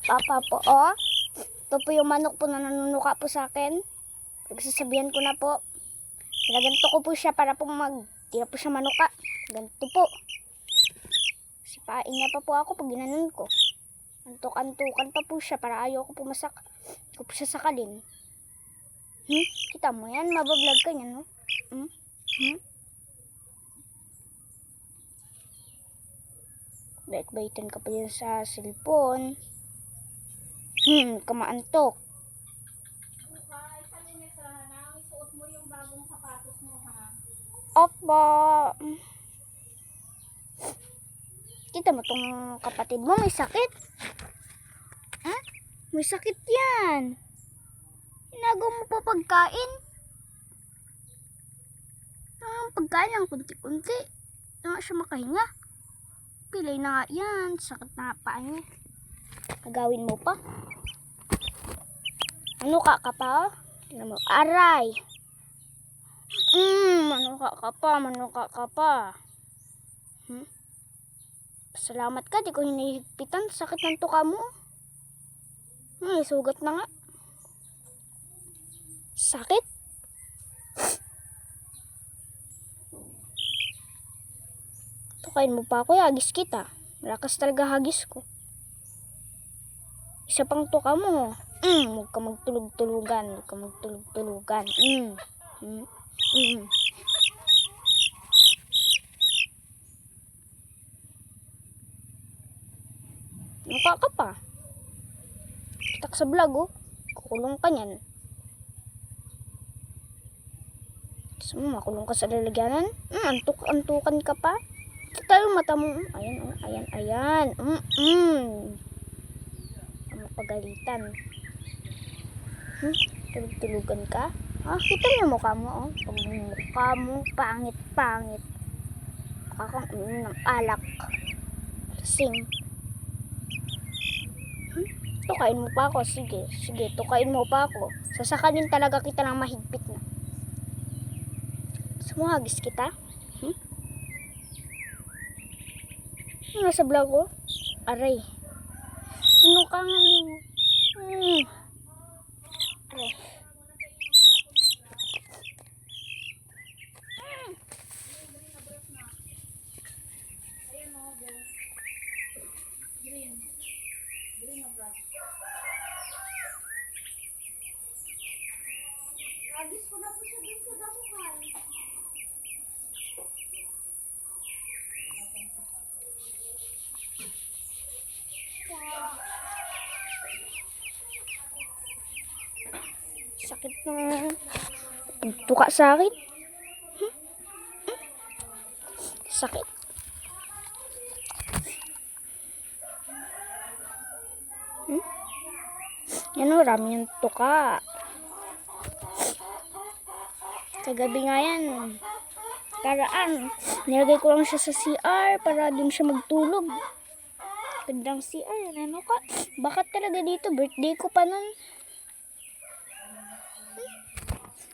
Papa po, oh. Ito po yung manok po na nanunuka po sa akin. Nagsasabihan ko na po. Ginaganto ko po siya para po tira po siya manuka. Ganito po. Sipain niya pa po ako pag ginanon ko. Antok-antukan pa po siya para ayaw ko po ko po siya sakalin. Kita mo yan? Mabablog ka niyan, no? Bait-baitan ka pa yan sa cellphone. Kamaantok. Isuot mo yung bagong sapatos mo, ha? Opo. Kita mo tong kapatid mo, may sakit. May sakit yan. Inagaw mo pa pagkain. Pagkain lang kunti-kunti. Hindi siya makahinga. Pilay na nga yan. Sakit na paa niya. Nagawin mo pa. Manuka ka pa? Tingnan mo. Aray. Manuka ka pa. Salamat ka. Di ko hinihigpitan. Sakit ng tuka mo. Sugat na nga. Sakit. Tukain mo pa ako. Hagis kita. Malakas talaga hagis ko. Isa pang tuka mo. Huwag ka magtulog-tulugan. Mukha ka pa. Kitak sa vlog, oh. Kukulong ka niyan. So, makulong ka sa lalagyanan. Antukan ka pa. Tayo mata mo. Ayan. Pagalitan. Tulog-tulugan ka. Kita niyo mukha mo, oh. Pag mukha mo, pangit. Mukha kang ng alak. Sing. Tukain mo pa ako. Sige, tukain mo pa ako. Sasakalin talaga kita ng mahigpit na. Sumuhagis kita? Nasa vlog ko? Aray. Ano ka nga? Aray. Agis ko na po siya dun sa damuhan. Sakit na. Tuka sa akin. Sakit. Yan o, rami yung tuka. Kagabi nga yan. Karaan. Nilagay ko lang siya sa CR para dun siya magtulog. Gandang CR. Ano ka? Bakit talaga dito? Birthday ko pa nun.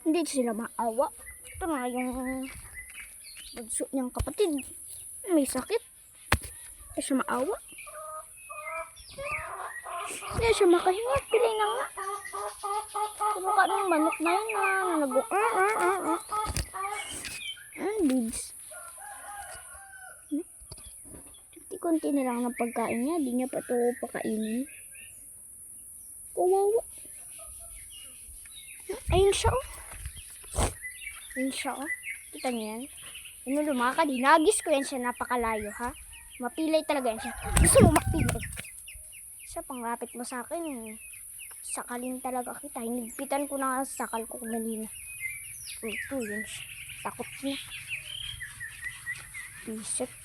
Hindi sila maawa. Ito na yung bagso niyang kapatid. May sakit. Hindi siya maawa. Hindi siya makahinga. Pilay na nga. Kumaka ng manok na yun na beads. Kunti na lang ng pagkain niya. Di niya pa ito pakainin. Kawawa. Ayun siya, oh. Kita niyo yan? Yun lumakad. Hinagis ko yan siya. Napakalayo, ha? Mapilay talaga yan siya. Gusto mo mapilay? Siya, panglapit mo sa akin. Sakalin talaga kita. Hinigpitan ko na sakal ko kanina. Ito yun siya. Takot niya. Pisit.